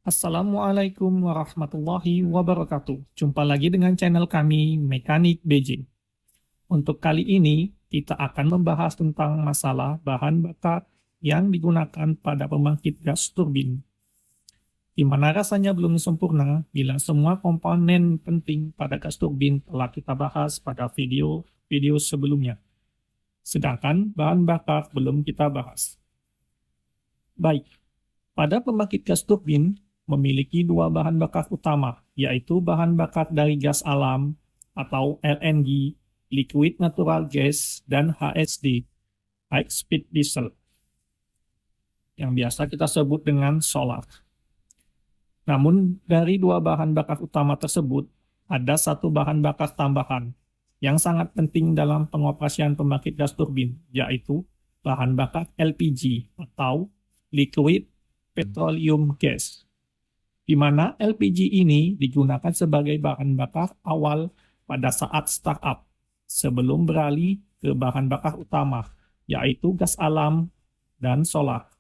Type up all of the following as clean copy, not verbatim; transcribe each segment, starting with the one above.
Assalamualaikum warahmatullahi wabarakatuh. Jumpa lagi dengan channel kami, Mekanik BJ. Untuk kali ini, kita akan membahas tentang masalah bahan bakar yang digunakan pada pembangkit gas turbin. Di mana rasanya belum sempurna bila semua komponen penting pada gas turbin telah kita bahas pada video sebelumnya. Sedangkan bahan bakar belum kita bahas. Baik, pada pembangkit gas turbin, memiliki dua bahan bakar utama, yaitu bahan bakar dari gas alam atau LNG, liquid natural gas, dan HSD, high speed diesel, yang biasa kita sebut dengan solar. Namun, dari dua bahan bakar utama tersebut, ada satu bahan bakar tambahan yang sangat penting dalam pengoperasian pembangkit gas turbin, yaitu bahan bakar LPG atau liquid petroleum gas, di mana LPG ini digunakan sebagai bahan bakar awal pada saat startup sebelum beralih ke bahan bakar utama, yaitu gas alam dan solar,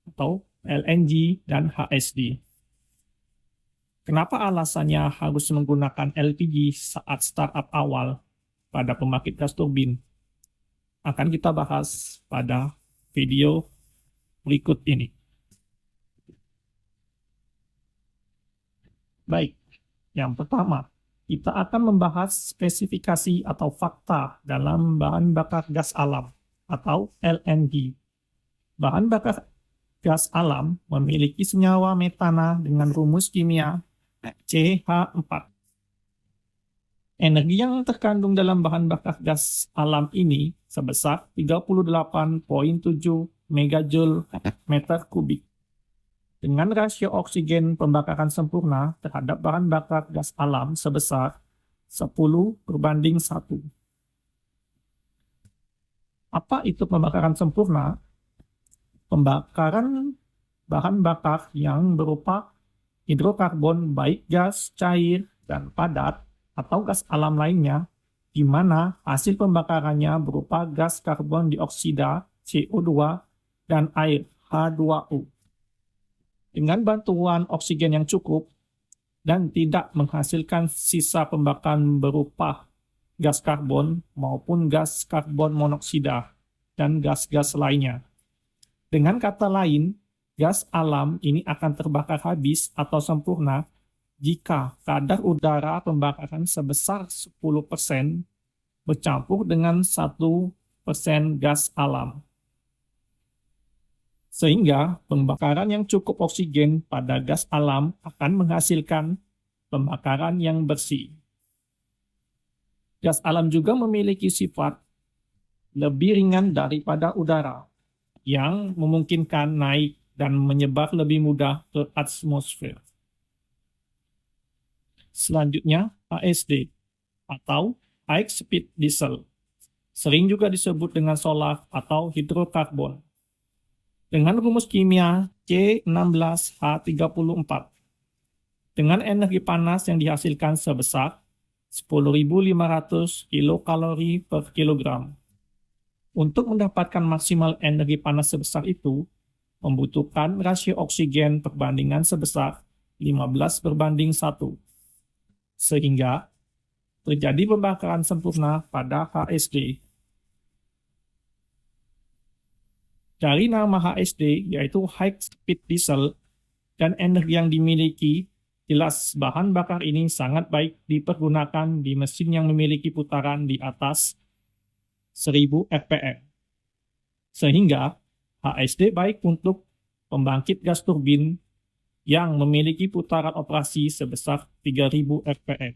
atau LNG dan HSD. Kenapa alasannya harus menggunakan LPG saat startup awal pada pembangkit gas turbin? Akan kita bahas pada video berikut ini. Baik, yang pertama, kita akan membahas spesifikasi atau fakta dalam bahan bakar gas alam atau LNG. Bahan bakar gas alam memiliki senyawa metana dengan rumus kimia CH4. Energi yang terkandung dalam bahan bakar gas alam ini sebesar 38,7 megajoule meter kubik. Dengan rasio oksigen pembakaran sempurna terhadap bahan bakar gas alam sebesar 10:1. Apa itu pembakaran sempurna? Pembakaran bahan bakar yang berupa hidrokarbon baik gas, cair, dan padat atau gas alam lainnya, di mana hasil pembakarannya berupa gas karbon dioksida CO2 dan air H2O. Dengan bantuan oksigen yang cukup dan tidak menghasilkan sisa pembakaran berupa gas karbon maupun gas karbon monoksida dan gas-gas lainnya. Dengan kata lain, gas alam ini akan terbakar habis atau sempurna jika kadar udara pembakaran sebesar 10% bercampur dengan 1% gas alam. Sehingga pembakaran yang cukup oksigen pada gas alam akan menghasilkan pembakaran yang bersih. Gas alam juga memiliki sifat lebih ringan daripada udara, yang memungkinkan naik dan menyebar lebih mudah ke atmosfer. Selanjutnya, HSD atau high speed diesel, sering juga disebut dengan solar atau hidrokarbon, dengan rumus kimia C16H34, dengan energi panas yang dihasilkan sebesar 10.500 kilokalori per kilogram. Untuk mendapatkan maksimal energi panas sebesar itu, membutuhkan rasio oksigen perbandingan sebesar 15:1, sehingga terjadi pembakaran sempurna pada HSD. Dari nama HSD, yaitu High Speed Diesel, dan energi yang dimiliki, jelas bahan bakar ini sangat baik dipergunakan di mesin yang memiliki putaran di atas 1000 rpm. Sehingga HSD baik untuk pembangkit gas turbin yang memiliki putaran operasi sebesar 3000 rpm.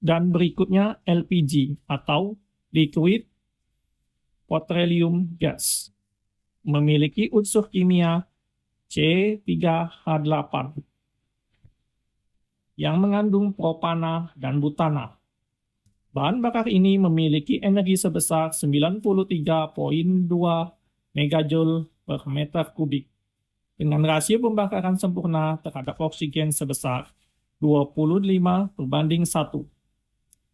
Dan berikutnya LPG atau liquid petroleum gas, memiliki unsur kimia C3H8 yang mengandung propana dan butana. Bahan bakar ini memiliki energi sebesar 93,2 megajoule per meter kubik, dengan rasio pembakaran sempurna terhadap oksigen sebesar 25:1,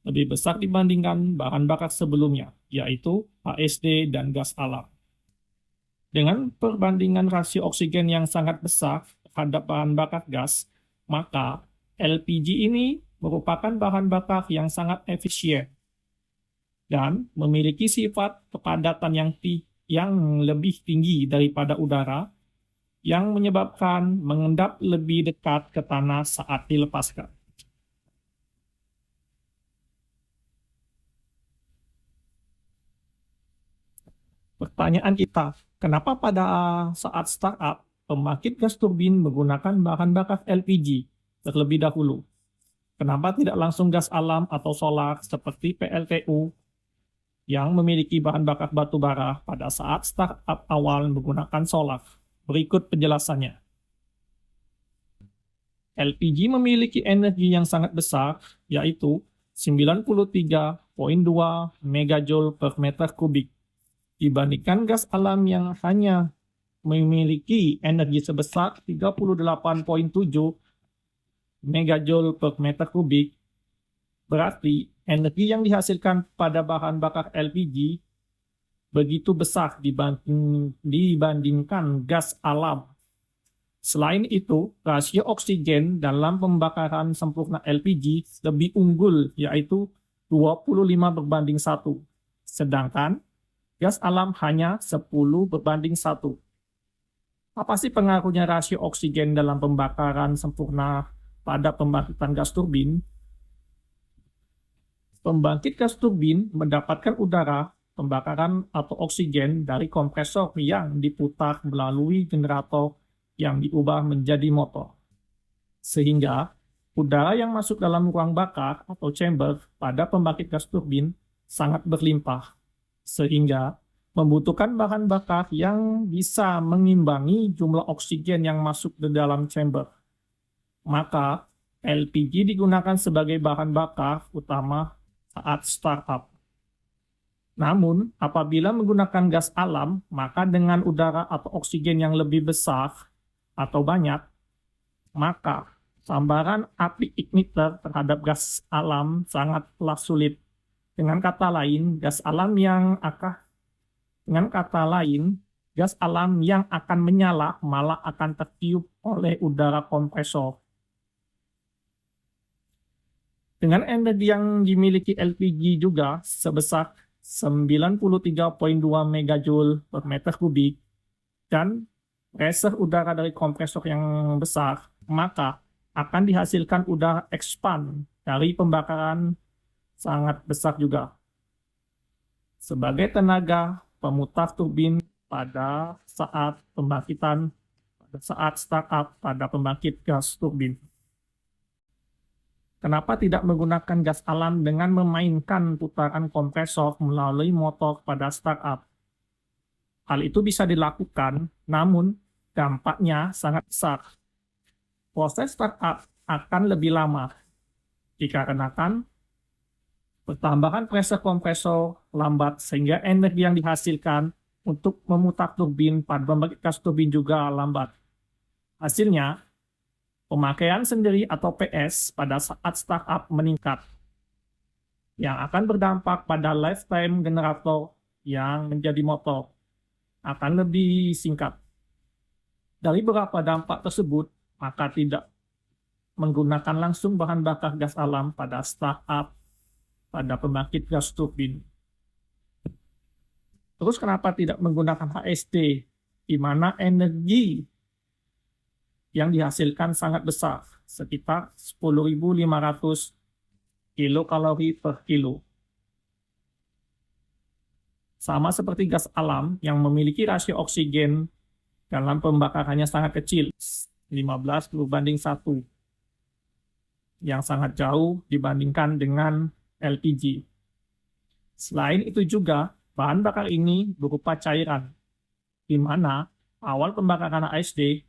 lebih besar dibandingkan bahan bakar sebelumnya, yaitu HSD dan gas alam. Dengan perbandingan rasio oksigen yang sangat besar terhadap bahan bakar gas, maka LPG ini merupakan bahan bakar yang sangat efisien dan memiliki sifat kepadatan yang lebih tinggi daripada udara, yang menyebabkan mengendap lebih dekat ke tanah saat dilepaskan. Pertanyaan kita, kenapa pada saat startup pembangkit gas turbin menggunakan bahan bakar LPG terlebih dahulu? Kenapa tidak langsung gas alam atau solar seperti PLTU yang memiliki bahan bakar batu bara pada saat startup awal menggunakan solar? Berikut penjelasannya. LPG memiliki energi yang sangat besar, yaitu 93,2 megajoule per meter kubik, dibandingkan gas alam yang hanya memiliki energi sebesar 38,7 megajoule per meter kubik. Berarti energi yang dihasilkan pada bahan bakar LPG begitu besar dibandingkan gas alam. Selain itu, rasio oksigen dalam pembakaran sempurna LPG lebih unggul, yaitu 25:1. Sedangkan gas alam hanya 10:1. Apa sih pengaruhnya rasio oksigen dalam pembakaran sempurna pada pembangkitan gas turbin? Pembangkit gas turbin mendapatkan udara, pembakaran atau oksigen dari kompresor yang diputar melalui generator yang diubah menjadi motor. Sehingga udara yang masuk dalam ruang bakar atau chamber pada pembangkit gas turbin sangat berlimpah, sehingga membutuhkan bahan bakar yang bisa mengimbangi jumlah oksigen yang masuk ke dalam chamber. Maka LPG digunakan sebagai bahan bakar utama saat startup. Namun, apabila menggunakan gas alam, maka dengan udara atau oksigen yang lebih besar atau banyak, maka sambaran api igniter terhadap gas alam sangatlah sulit. Dengan kata lain, gas alam yang akan menyala malah akan tertiup oleh udara kompresor. Dengan energi yang dimiliki LPG juga sebesar 93,2 megajoule per meter kubik dan pressure udara dari kompresor yang besar, maka akan dihasilkan udara expand dari pembakaran sangat besar juga sebagai tenaga pemutar turbin pada saat startup pada pembangkit gas turbin. Kenapa tidak menggunakan gas alam dengan memainkan putaran kompresor melalui motor pada startup? Hal itu bisa dilakukan, namun dampaknya sangat besar. Proses startup akan lebih lama, dikarenakan pertambahan pressure kompresor lambat sehingga energi yang dihasilkan untuk memutar turbin pada pembangkit gas turbin juga lambat. Hasilnya, pemakaian sendiri atau PS pada saat startup meningkat, yang akan berdampak pada lifetime generator yang menjadi motor akan lebih singkat. Dari beberapa dampak tersebut, maka tidak menggunakan langsung bahan bakar gas alam pada startup pada pembangkit gas turbin. Terus kenapa tidak menggunakan HST, di mana energi yang dihasilkan sangat besar, sekitar 10.500 kilokalori per kilo. Sama seperti gas alam yang memiliki rasio oksigen dalam pembakarannya sangat kecil, 15:1, yang sangat jauh dibandingkan dengan LPG. Selain itu juga, bahan bakar ini berupa cairan, di mana awal pembakaran ASD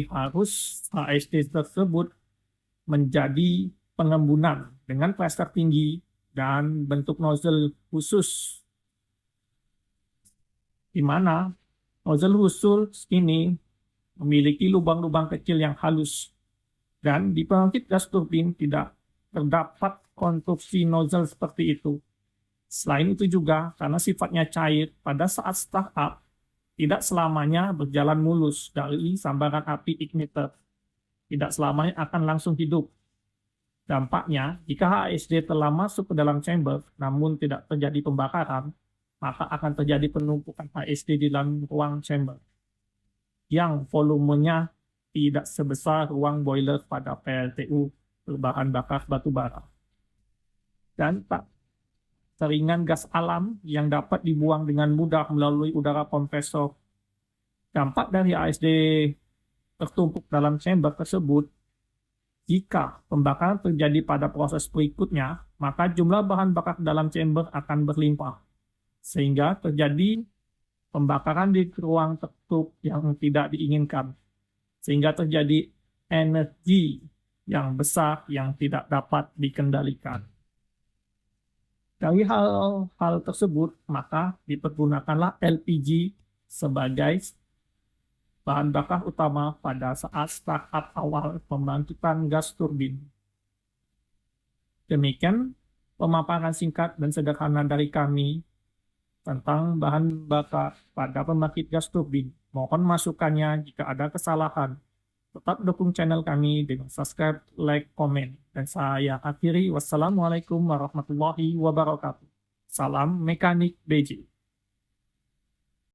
harus ASD tersebut menjadi pengembunan dengan pressure tinggi dan bentuk nozzle khusus, di mana nozzle khusus ini memiliki lubang-lubang kecil yang halus, dan di pembangkit gas turbin tidak terdapat konstruksi nozzle seperti itu. Selain itu juga, karena sifatnya cair, pada saat startup, tidak selamanya berjalan mulus dari sambaran api igniter. Tidak selamanya akan langsung hidup. Dampaknya, jika HSD telah masuk ke dalam chamber, namun tidak terjadi pembakaran, maka akan terjadi penumpukan HSD di dalam ruang chamber, yang volumenya tidak sebesar ruang boiler pada PLTU berbahan bakar batu bara. Dan tak seringan gas alam yang dapat dibuang dengan mudah melalui udara kompresor. Dampak dari HSD tertumpuk dalam chamber tersebut, jika pembakaran terjadi pada proses berikutnya, maka jumlah bahan bakar dalam chamber akan berlimpah, sehingga terjadi pembakaran di ruang tertutup yang tidak diinginkan, sehingga terjadi energi yang besar yang tidak dapat dikendalikan. Dari hal-hal tersebut, maka dipergunakanlah LPG sebagai bahan bakar utama pada saat startup awal pembangkitan gas turbin. Demikian pemaparan singkat dan sederhana dari kami tentang bahan bakar pada pembangkit gas turbin. Mohon masukannya jika ada kesalahan. Tetap dukung channel kami dengan subscribe, like, komen. Dan saya akhiri. Wassalamualaikum warahmatullahi wabarakatuh. Salam Mekanik BJ.